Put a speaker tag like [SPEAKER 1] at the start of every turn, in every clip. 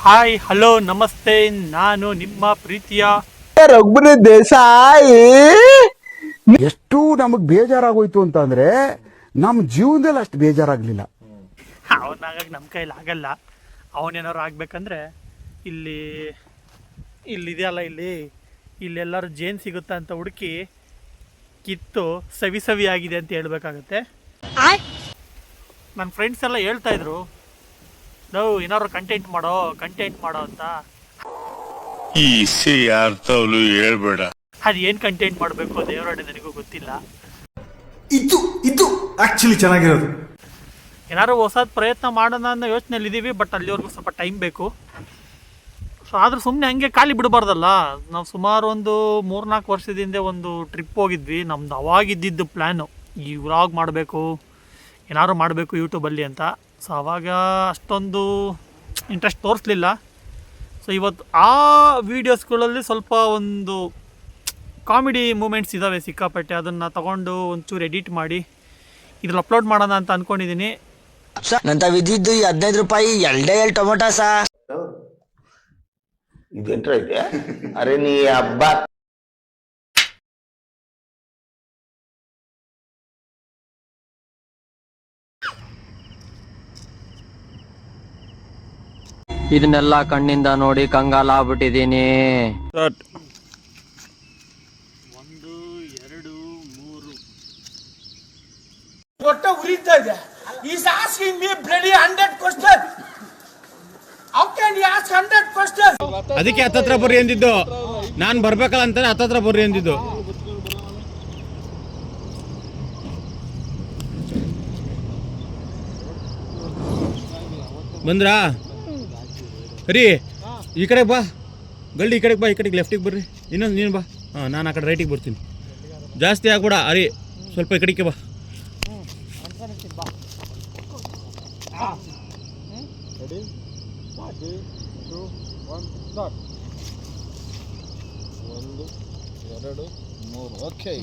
[SPEAKER 1] Hi hello ನಮಸ್ತೆ, ನಾನು ನಿಮ್ಮ ಪ್ರೀತಿಯ
[SPEAKER 2] ರಘುಬರ ದೇಸಾಯಿ.
[SPEAKER 3] ಎಷ್ಟು ನಮಗ್ ಬೇಜಾರಾಗೋಯ್ತು ಅಂತ ಅಂದ್ರೆ ನಮ್ಮ ಜೀವನದಲ್ಲಿ ಅಷ್ಟು ಬೇಜಾರಾಗ್ಲಿಲ್ಲ.
[SPEAKER 1] ಅವನಾಗ ನಮ್ಮ ಕೈಲಿ ಆಗಲ್ಲ. ಅವನೇನಾರು ಆಗ್ಬೇಕಂದ್ರೆ ಇಲ್ಲಿದೆಯಲ್ಲ, ಇಲ್ಲೆಲ್ಲರೂ ಜೇನು ಸಿಗುತ್ತಾ ಅಂತ ಹುಡುಕಿ ಕಿತ್ತು ಸವಿ ಆಗಿದೆ ಅಂತ ಹೇಳ್ಬೇಕಾಗತ್ತೆ. ನನ್ನ ಫ್ರೆಂಡ್ಸ್ ಎಲ್ಲ ಹೇಳ್ತಾ ಇದ್ರು, ನಾವು ಏನಾದ್ರು ಕಂಟೆಂಟ್ ಮಾಡೋ ಅಂತ.
[SPEAKER 4] ಈ ಯಾರ್ತವಳು ಹೇಳ್ಬೇಡ.
[SPEAKER 1] ಅದು ಏನು ಕಂಟೆಂಟ್ ಮಾಡಬೇಕು ದೇವರಾಣೆ ನನಗೂ ಗೊತ್ತಿಲ್ಲ.
[SPEAKER 5] ಇದು ಆಕ್ಚುಲಿ ಚೆನ್ನಾಗಿರೋದು.
[SPEAKER 1] ಏನಾದ್ರು ಹೊಸದು ಪ್ರಯತ್ನ ಮಾಡೋಣ ಅನ್ನೋ ಯೋಚನೆಯಲ್ಲಿ ಇದ್ದೀವಿ. ಬಟ್ ಅಲ್ಲಿವರೆಗೂ ಸ್ವಲ್ಪ ಟೈಮ್ ಬೇಕು. ಸೊ ಆದರೂ ಸುಮ್ಮನೆ ಹಂಗೆ ಖಾಲಿ ಬಿಡಬಾರ್ದಲ್ಲ. ನಾವು ಸುಮಾರು ಒಂದು 3-4 ವರ್ಷದಿಂದ ಒಂದು ಟ್ರಿಪ್ ಹೋಗಿದ್ವಿ. ನಮ್ದು ಅವಾಗಿದ್ದಿದ್ದು ಪ್ಲ್ಯಾನು ಈ ವ್ಲಾಗ್ ಮಾಡಬೇಕು, ಏನಾದ್ರು ಮಾಡಬೇಕು ಯೂಟ್ಯೂಬಲ್ಲಿ ಅಂತ. ಸೊ ಆವಾಗ ಅಷ್ಟೊಂದು ಇಂಟ್ರೆಸ್ಟ್ ತೋರಿಸ್ಲಿಲ್ಲ. ಸೊ ಇವತ್ತು ಆ ವೀಡಿಯೋಸ್ಗಳಲ್ಲಿ ಸ್ವಲ್ಪ ಒಂದು ಕಾಮಿಡಿ ಮೂಮೆಂಟ್ಸ್ ಇದ್ದಾವೆ ಸಿಕ್ಕಾಪಟ್ಟೆ. ಅದನ್ನು ತಗೊಂಡು ಒಂಚೂರು ಎಡಿಟ್ ಮಾಡಿ ಇದ್ರಲ್ಲಿ ಅಪ್ಲೋಡ್ ಮಾಡೋಣ ಅಂತ ಅಂದ್ಕೊಂಡಿದ್ದೀನಿ.
[SPEAKER 6] ನಂತ ವಿದ್ಯುದ್ದು 15 ರೂಪಾಯಿ 2 ಟೊಮೊಟೊ ಸಾ.
[SPEAKER 2] ಇದೆಂಟ್ರ ಐತೆ? ಅರೆ ನೀ ಹಬ್ಬ.
[SPEAKER 6] ಇದನ್ನೆಲ್ಲ ಕಣ್ಣಿಂದ ನೋಡಿ ಕಂಗಾಲಾಗ್ಬಿಟ್ಟಿದೀನಿ.
[SPEAKER 1] 1 2 3
[SPEAKER 7] ಹೊಟ್ಟೆ ಉರಿತಾ ಇದೆ. He's asking me bloody 100 questions. How can he ask 100 questions?
[SPEAKER 8] ಅದಕ್ಕೆ ಹತ್ತತ್ರ ಬರ್ರಿ ಅಂದಿದ್ದು. ನಾನು ಬರ್ಬೇಕಲ್ಲ ಅಂತಾನೆ ಹತ್ತತ್ರ ಬರ್ರಿ ಅಂದಿದ್ದು. ಬಂದ್ರಾ? ಹರಿ ಈ ಕಡೆಗೆ ಬಾ, ಗಲ್ಡಿ ಈ ಕಡೆಗೆ ಬಾ, ಈ ಕಡೆಗೆ ಲೆಫ್ಟಿಗೆ ಬರ್ರಿ. ಇನ್ನೊಂದು ನೀನು ಬಾ. ಹಾಂ, ನಾನು ಆ ಕಡೆ ರೈಟಿಗೆ ಬರ್ತೀನಿ. ಜಾಸ್ತಿ ಆಗ್ಬೇಡ ಹರಿ, ಸ್ವಲ್ಪ ಈ ಕಡೆಗೆ ಬಾ.
[SPEAKER 5] ಓಕೆ.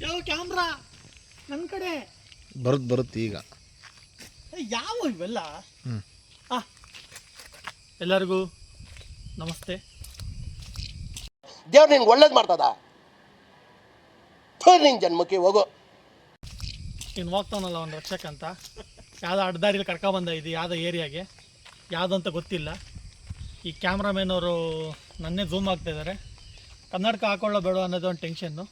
[SPEAKER 1] ಯಾವ ಕ್ಯಾಮ್ರಾ ನನ್ನ ಕಡೆ
[SPEAKER 5] ಬರುತ್ತೆ ಈಗ.
[SPEAKER 1] ಯಾವ ಇವೆಲ್ಲ? ಎಲ್ಲರಿಗೂ ನಮಸ್ತೆ.
[SPEAKER 2] ದೇವ್ರು ನಿನ್ಗೆ ಒಳ್ಳೇದು ಮಾಡ್ತದ. ನಿನ್ ಜನ್ಮಕ್ಕೆ ಹೋಗೋ.
[SPEAKER 1] ಇನ್ನು ಹೋಗ್ತಾವನಲ್ಲ ಒಂದು ರಕ್ಷಕ ಅಂತ, ಯಾವುದೋ ಅಡ್ಡದಾರಿಲಿ ಕರ್ಕೊಬಂದ ಇದು ಯಾವುದೋ ಏರಿಯಾಗೆ, ಯಾವುದು ಅಂತ ಗೊತ್ತಿಲ್ಲ. ಈ ಕ್ಯಾಮ್ರಾಮನ್ ಅವರು ನನ್ನೇ ಝೂಮ್ ಆಗ್ತಾ ಇದ್ದಾರೆ. ಕನ್ನಡಕ ಹಾಕೊಳ್ಳೋ ಬೇಡ ಅನ್ನೋದು ಒಂದು ಟೆನ್ಷನ್ನು.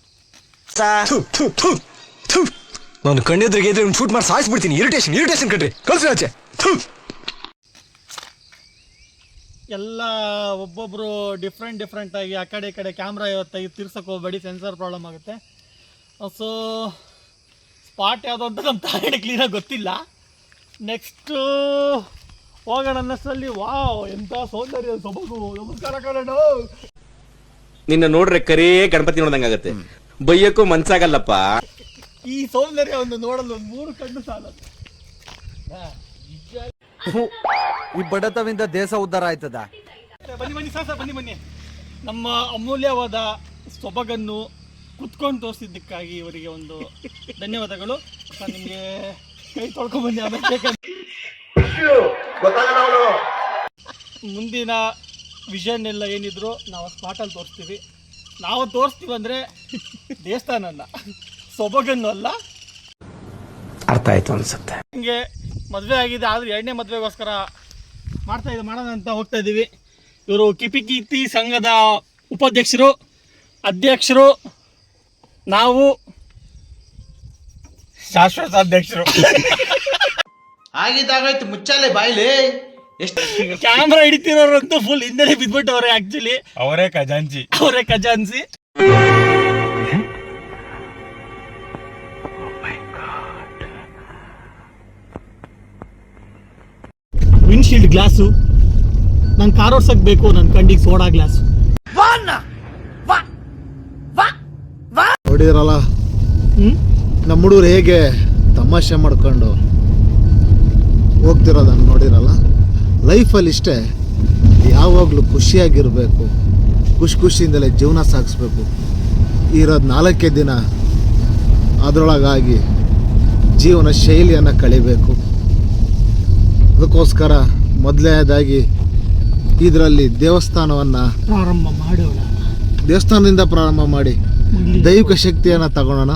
[SPEAKER 8] ನಾನು ಕಣ್ಣೆದ್ರಿಗೆ ಶೂಟ್ ಮಾಡಿ ಸಾಯಿಸ್ಬಿಡ್ತೀನಿ. ಇರಿಟೇಷನ್ ಕಣ್ರಿ, ಕಳ್ಸಿ ಆಚೆ.
[SPEAKER 1] ಎಲ್ಲ ಒಬ್ಬೊಬ್ಬರು ಡಿಫ್ರೆಂಟಾಗಿ ಆ ಕಡೆ ಈ ಕಡೆ ಕ್ಯಾಮ್ರಾ ತೆಗೆದು ತಿರ್ಸಕ್ಕೆ ಹೋಗ್ಬೇಡಿ, ಸೆನ್ಸರ್ ಪ್ರಾಬ್ಲಮ್ ಆಗುತ್ತೆ. ಸೊ ಸ್ಪಾಟ್ ಯಾವುದೋ ಅಂತ ನಮ್ಮ ತಾಯಿಗೆ ಕ್ಲೀನಾಗಿ ಗೊತ್ತಿಲ್ಲ. ನೆಕ್ಸ್ಟು ಹೋಗೋಣ ಅನ್ನಷ್ಟರಲ್ಲಿ ವಾವ್ ಎಂಥ ಸೌಂದರ್ಯ ಸೊಬಗು. ನಮಸ್ಕಾರ ಕಣ.
[SPEAKER 8] ನಿನ್ನ ನೋಡ್ರೆ ಕರೇ ಗಣಪತಿ ನೋಡ್ದಂಗಾಗತ್ತೆ, ಬೈಯಕ್ಕೂ ಮನ್ಸಾಗಲ್ಲಪ್ಪ.
[SPEAKER 1] ಈ ಸೌಂದರ್ಯ ಒಂದು ನೋಡಲು ಒಂದು 3 ಕಣ್ಣು ಸಾಲದು.
[SPEAKER 3] ಈ ಬಡತವಿಂದ ದೇಶ ಉದ್ಧಾರ ಆಯ್ತದ?
[SPEAKER 1] ಬನ್ನಿ ಸಾಸ ಬನ್ನಿ. ನಮ್ಮ ಅಮೂಲ್ಯವಾದ ಸೊಬಗನ್ನು ಕುತ್ಕೊಂಡು ತೋರಿಸಿದ್ದಕ್ಕಾಗಿ ಇವರಿಗೆ ಒಂದು ಧನ್ಯವಾದಗಳು. ನಿಮಗೆ ಕೈ ತೊಳ್ಕೊಂಡ್ಬನ್ನಿ. ಆಮೇಲೆ ಮುಂದಿನ ವಿಷನ್ ಎಲ್ಲ ಏನಿದ್ರು ನಾವು ಸ್ಪಾಟಲ್ಲಿ ತೋರಿಸ್ತೀವಿ. ನಾವು ತೋರಿಸ್ತೀವಂದರೆ ದೇವಸ್ಥಾನನ, ಸೊಬಗನ್ನು ಅಲ್ಲ.
[SPEAKER 8] ಅರ್ಥ ಆಯ್ತು ಅನ್ಸುತ್ತೆ.
[SPEAKER 1] ಹಿಂಗೆ ಮದುವೆ ಆಗಿದೆ, ಆದರೆ 2ನೇ ಮದುವೆಗೋಸ್ಕರ ಮಾಡೋಣ ಅಂತ ಹೋಗ್ತಾ ಇದ್ದೀವಿ. ಇವರು ಕಿಪಿಕೀರ್ತಿ ಸಂಘದ ಉಪಾಧ್ಯಕ್ಷರು, ಅಧ್ಯಕ್ಷರು, ನಾವು ಶಾಶ್ವತ ಅಧ್ಯಕ್ಷರು.
[SPEAKER 7] ಆಗಿದ್ದಾಗಾಯ್ತು, ಮುಚ್ಚಾಲೆ ಬಾಯ್ಲಿ. ಎಷ್ಟು
[SPEAKER 1] ಕ್ಯಾಮ್ರಾ ಹಿಡಿತಿರೋರಂತೂ ಫುಲ್ ಹಿಂದೆ ಬಿದ್ಬಿಟ್ಟವ್ರೆ. ಆಕ್ಚುಲಿ ಅವರೇ ಖಜಾನ್ಸಿ. ವಿಂಡ್ಶೀಲ್ಡ್ ಗ್ಲಾಸು, ನಾನು ಕಾರ್ ಓಡ್ಸಕ್ ಬೇಕು, ನನ್ನ ಕಣ್ಣಿಗೆ ಸೋಡಾ ಗ್ಲಾಸು.
[SPEAKER 5] ನೋಡಿರಲ್ಲ ನಮ್ಮ ಹುಡುಗರು ಹೇಗೆ ತಮಾಷೆ ಮಾಡ್ಕೊಂಡು ಹೋಗ್ತಿರೋದನ್ನು ನೋಡಿರಲ್ಲ. ಲೈಫಲ್ಲಿ ಇಷ್ಟೇ, ಯಾವಾಗಲೂ ಖುಷಿಯಾಗಿರಬೇಕು, ಖುಷಿಯಿಂದಲೇ ಜೀವನ ಸಾಗಿಸ್ಬೇಕು. ಇರೋದು 4 ದಿನ, ಅದರೊಳಗಾಗಿ ಜೀವನ ಶೈಲಿಯನ್ನು ಕಳಿಬೇಕು. ಅದಕ್ಕೋಸ್ಕರ ಮೊದಲನೇದಾಗಿ ಇದರಲ್ಲಿ ದೇವಸ್ಥಾನದಿಂದ ಪ್ರಾರಂಭ ಮಾಡಿ ದೈವಿಕ ಶಕ್ತಿಯನ್ನು ತಗೊಳ್ಳೋಣ.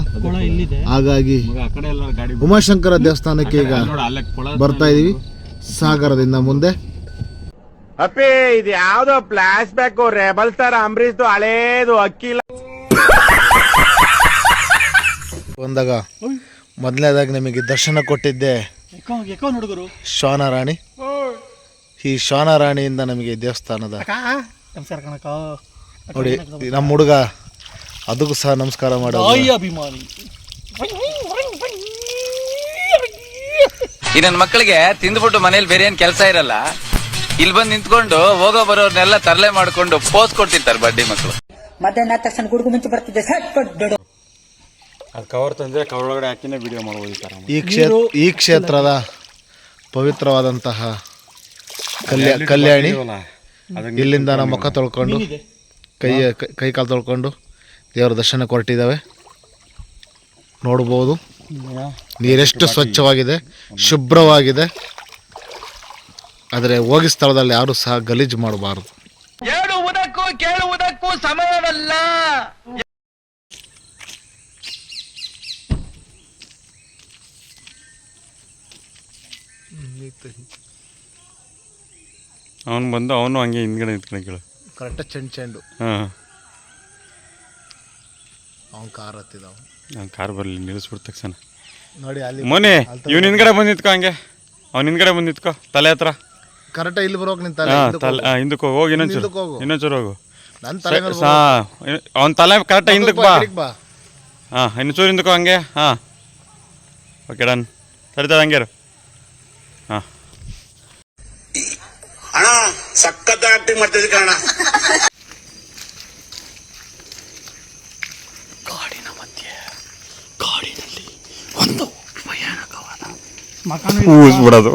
[SPEAKER 5] ಹಾಗಾಗಿ ಉಮಾಶಂಕರ ದೇವಸ್ಥಾನಕ್ಕೆ ಈಗ ಬರ್ತಾ ಇದೀವಿ, ಸಾಗರದಿಂದ ಮುಂದೆ.
[SPEAKER 2] ಅಪ್ಪಿ ಇದು ಯಾವ್ದೋ ಫ್ಲಾಶ್ ಬ್ಯಾಕ್ ರೆಬಲ್ ಸ್ಟಾರ್ ಅಂಬರೀಶ್ದು ಹಳೇದು ಅಕ್ಕಿಲ್ಲ
[SPEAKER 5] ಬಂದಾಗ ಮೊದಲನೇದಾಗಿ ನಿಮಗೆ ದರ್ಶನ ಕೊಟ್ಟಿದ್ದೆ
[SPEAKER 1] ಹುಡುಗರು
[SPEAKER 5] ಶ್ವಾನರಾಣಿ. ಈ ಶ್ವಾನರಾಣಿಯಿಂದ ನಮಗೆ ದೇವಸ್ಥಾನದ
[SPEAKER 1] ನಮಸ್ಕಾರ ಕಣಕ.
[SPEAKER 5] ನೋಡಿ ನಮ್ಮ ಹುಡುಗ ಅದಕ್ಕೂ ಸಹ ನಮಸ್ಕಾರ ಮಾಡೋದು.
[SPEAKER 1] ಅಭಿಮಾನಿ
[SPEAKER 9] ಈ ನನ್ನ ಮಕ್ಕಳಿಗೆ ತಿಂದ್ಬಿಟ್ಟು ಮನೇಲಿ ಬೇರೆ ಏನ್ ಕೆಲಸ ಇರಲ್ಲ, ಇಲ್ಲಿ ಬಂದು ನಿಂತ್ಕೊಂಡು ಹೋಗೋ ಬರೋರ್ನೆಲ್ಲ ತರಲೆ ಮಾಡ್ಕೊಂಡು ಪೋಸ್ ಕೊಡ್ತಿರ್ತಾರೆ ಬಡ್ಡಿ ಮಕ್ಕಳು.
[SPEAKER 6] ಮಧ್ಯಾಹ್ನ ತಕ್ಷಣ ಗುಡುಗು ಮುಂಚೆ ಬರ್ತಿದ್ದೆ
[SPEAKER 8] ಅದು ಕವರ್ ತಂದ್ರೆ ಕವರ್ ಒಳಗಡೆ ಹಾಕಿನೇ ವಿಡಿಯೋ ಮಾಡ್ಬೋದು.
[SPEAKER 5] ಈ ಕ್ಷೇತ್ರದ ಪವಿತ್ರವಾದಂತಹ ಕಲ್ಯಾಣಿ. ಇಲ್ಲಿಂದ ನಮ್ಮ ಮುಖ ತೊಳ್ಕೊಂಡು ಕೈ ಕಾಲು ತೊಳ್ಕೊಂಡು ದೇವರ ದರ್ಶನಕ್ಕೆ ಹೊರಟಿದ್ದಾವೆ. ನೋಡ್ಬೋದು ನೀರೆಷ್ಟು ಸ್ವಚ್ಛವಾಗಿದೆ, ಶುಭ್ರವಾಗಿದೆ. ಆದರೆ ಹೋಗಿ ಸ್ಥಳದಲ್ಲಿ ಯಾರು ಸಹ ಗಲೀಜು ಮಾಡಬಾರದು.
[SPEAKER 9] ಹೇಳುವುದಕ್ಕೂ ಕೇಳುವುದಕ್ಕೂ ಸಮಯವಲ್ಲ.
[SPEAKER 8] ಅವನು ಬಂದು ಅವನು ಹಂಗೆ ಹಿಂದ್ಗಡೆ ನಿಂತ್ಕೊಂಡು
[SPEAKER 5] ಕರೆಕ್ಟಾಗಿ ಚೆಂಡು
[SPEAKER 8] ಹಾಂ
[SPEAKER 5] ಅವ್ನು ಕಾರ್ ಹತ್ತಿದವ.
[SPEAKER 8] ನಾನು ಕಾರ್ ಬರಲಿ ನಿಲ್ಲಿಸ್ಬಿಡ್ತ ತಕ್ಷಣ
[SPEAKER 5] ನೋಡಿ ಅಲ್ಲಿ
[SPEAKER 8] ಮೊನ್ನೆ ಇವ್ನು ಹಿಂದ್ಗಡೆ ಬಂದು ನಿಂತ್ಕೊ, ಹಂಗೆ ಅವ್ನು ಹಿಂದ್ಗಡೆ ಬಂದು ನಿಂತ್ಕೊ ತಲೆ ಹತ್ರ.
[SPEAKER 5] ಕರೆಕ್ಟಾಗಿ ಇಲ್ಲಿ ಬರೋಕೆ ನಿಂತಲ್ಲ.
[SPEAKER 8] ಹಾಂ ತಲೆ ಹಿಂದಕ್ಕೆ ಹೋಗಿ ಇನ್ನೊಂಚೂರು ಹೋಗು.
[SPEAKER 5] ನನ್ನ ತಲೆ
[SPEAKER 8] ಅವ್ನ ತಲೆ ಕರೆಕ್ಟಾಗಿ ಹಿಂದಕ್ಕೆ ಬಾ.
[SPEAKER 5] ಬಾ.
[SPEAKER 8] ಹಾಂ ಇನ್ನೊಂಚೂರು ಹಿಂದಕ್ಕೋ ಹಂಗೆ. ಹಾಂ ಓಕೆ ಡನ್. ಸರಿತದ ಹಂಗೆ ಹಾಂ.
[SPEAKER 2] ಅಣ್ಣ ಸಖತ್ ಆಕ್ಟಿಂಗ್ ಮಾಡ್ತಿದ್ದೆ ಕಣ.
[SPEAKER 1] ಕಾಡಿನಲ್ಲಿ ಒಂದು ಭಯಾನಕವಾದ
[SPEAKER 8] ಊಸ್ಬಿಡೋದು.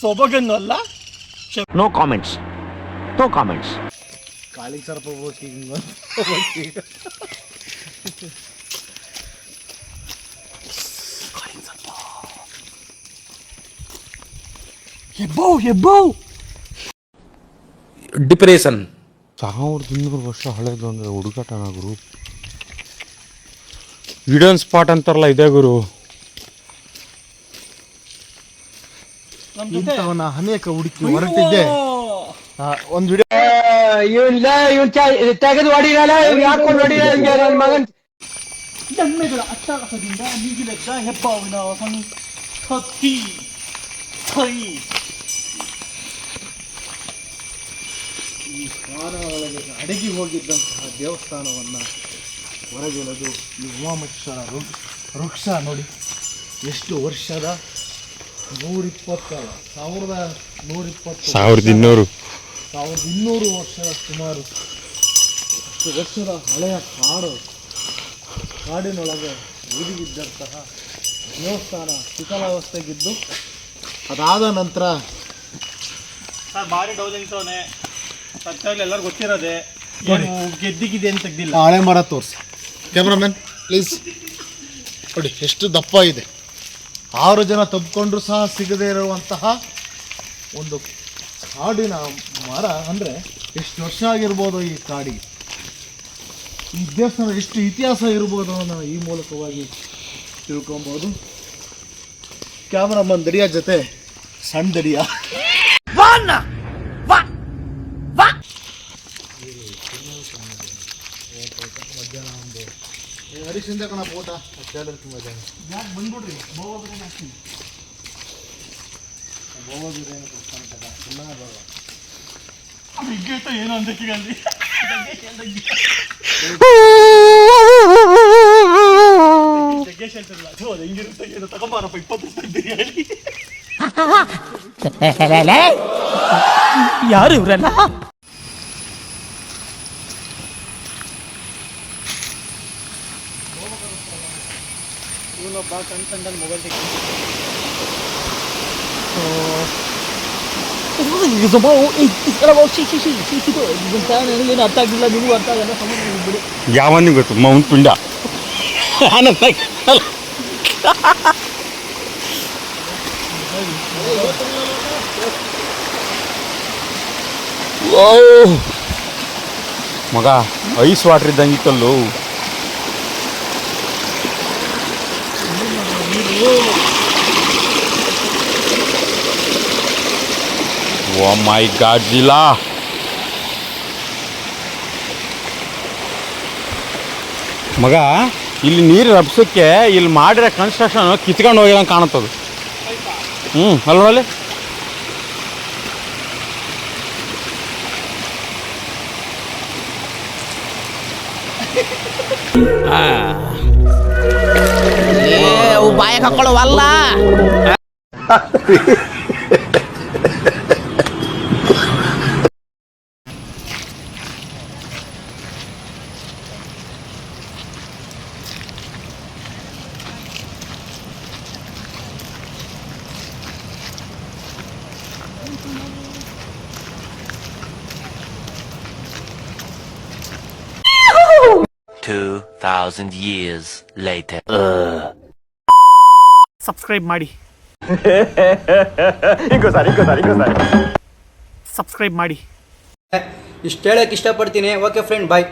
[SPEAKER 1] ಸೊಬಗನ್ನಲ್ಲ.
[SPEAKER 2] No comments, no comments.
[SPEAKER 5] ಕಾಲಿಗೆ ಸರ್ಪ ಹೋಗಿ
[SPEAKER 9] ಡಿಪ್ರೆಷನ್
[SPEAKER 8] 1200 ವರ್ಷ ಹಳೇದು ಅಂದರೆ ಹುಡುಗಾಟನ ಗುರು. ಹಿಡನ್ ಸ್ಪಾಟ್ ಅಂತಾರಲ್ಲ ಇದೇ ಗುರು.
[SPEAKER 5] ಇಂಥವನ್ನ ಅನೇಕ ಹುಡುಕಿ ಹೊರಟಿದ್ದೆ. ಒಂದು ವಿಡಿಯೋ
[SPEAKER 6] ತೆಗೆದು ಮಗನ್
[SPEAKER 1] ಎಮ್ಮೆಗಳ ಅಟ್ಟಹಾಸದಿಂದ ನೀಗಿಲೆದ್ದ ಹೆಬ್ಬಾವಿನ ಸಂತತಿ ಕೈ.
[SPEAKER 5] ಈ ಪ್ರಾಣದೊಳಗೆ ಅಡಗಿ ಹೋಗಿದ್ದಂತಹ ದೇವಸ್ಥಾನವನ್ನು ಹೊರಗೆಳೆದು ಈ ಉಮಾಮಹೇಶ್ವರ ವೃಕ್ಷ ನೋಡಿ ಎಷ್ಟು ವರ್ಷದ
[SPEAKER 8] 1200
[SPEAKER 5] ವರ್ಷದ ಸುಮಾರು ಅಷ್ಟು ವರ್ಷದ ಹಳೆಯ ಕಾಡಿನೊಳಗೆ ಉಳಿದಿದ್ದಂತಹ ದೇವಸ್ಥಾನ ಶಿಥಿಲಾವಸ್ಥೆಗಿದ್ದು ಅದಾದ ನಂತರ
[SPEAKER 1] ಸರ್ ಭಾರಿ ಡೌಲಿಂಗ್ಸೋನೆ ಸತ್ಯಾಗಲಿ ಎಲ್ಲರೂ ಗೊತ್ತಿರೋದೆ. ಗೆದ್ದಿಗಿದೆ ಅಂತ ತೆಗ್ದಿಲ್ಲ.
[SPEAKER 5] ಹಳೆ ಮರ ತೋರಿಸಿ ಕ್ಯಾಮ್ರಾಮನ್ ಪ್ಲೀಸ್. ನೋಡಿ ಎಷ್ಟು ದಪ್ಪ ಇದೆ. 6 ಜನ ತಬ್ಕೊಂಡ್ರು ಸಹ ಸಿಗದೇ ಇರುವಂತಹ ಒಂದು ಕಾಡಿನ ಮರ ಅಂದರೆ ಎಷ್ಟು ವರ್ಷ ಆಗಿರ್ಬೋದು ಈ ಕಾಡಿಗೆ. ಈ ದೇವಸ್ಥಾನ ಎಷ್ಟು ಇತಿಹಾಸ ಇರ್ಬೋದು ಅನ್ನೋ ಈ ಮೂಲಕವಾಗಿ ತಿಳ್ಕೊಬೋದು. ಕ್ಯಾಮ್ರಾಮನ್ ದಡಿಯ ಜೊತೆ ಸಣ್ಣ ದಡಿಯ. ಮಧ್ಯಾಹ್ನ ಒಂದು ಹರೀಶಿಂದ ಕಣ ಫೋಟ ಅಷ್ಟಾದ್ರೂ ಮಧ್ಯಾಹ್ನ ಯಾಕೆ ಬಂದ್ಬಿಡ್ರಿ
[SPEAKER 1] ಏನು ಅಂತ ಜಗ್ಗೇಶ್ ಹೇಳ್ತಿರಲ್ಲ ಅದು ಹೆಂಗಿರುತ್ತೆ ಏನು ತಗೊಂಬಾರಪ್ಪ 20 ರೂಪಾಯಿ ಬಿರಿಯಾನಿ. ಯಾರು ಇವರೆಲ್ಲ? ಇವನೊಬ್ಬ ಕಣ್ ಮೊಬೈಲ್ ತೆಗೆದು ನನಗೇನು ಅರ್ಥ ಆಗಿಲ್ಲ, ನಿಮಗೂ ಅರ್ಥ ಆಗಲ್ಲ, ಬಿಡಿ.
[SPEAKER 8] ಯಾವನಿಗೆ ಗೊತ್ತು ಮೌನ್ ಪಿಂಡ. ಮಗ ಐಸ್ ವಾಟರ್ ಇದ್ದಂಗಿತ್ತಲ್ಲೋ. ಓ ಮೈ ಗಾಡ್ ಜಿಲಾ. ಮಗ ಇಲ್ಲಿ ನೀರು ರಬ್ಸಕ್ಕೆ ಇಲ್ಲಿ ಮಾಡಿರೋ ಕನ್ಸ್ಟ್ರಕ್ಷನ್ ಕಿತ್ಕೊಂಡು ಹೋಗಿರಂಗೆ ಕಾಣುತ್ತದು. ಅಲ್ವಲ್ಲಿ
[SPEAKER 7] ಬಾಯ ಹಾಕೊಳ್ಳುವಲ್ಲ.
[SPEAKER 1] ಸಬ್ಸ್ಕ್ರೈಬ್ ಮಾಡಿ. ಸಬ್ಸ್ಕ್ರೈಬ್ ಮಾಡಿ.
[SPEAKER 6] ಇಷ್ಟು ಹೇಳಕ್ ಇಷ್ಟಪಡ್ತೀನಿ. ಓಕೆ ಫ್ರೆಂಡ್, ಬಾಯ್.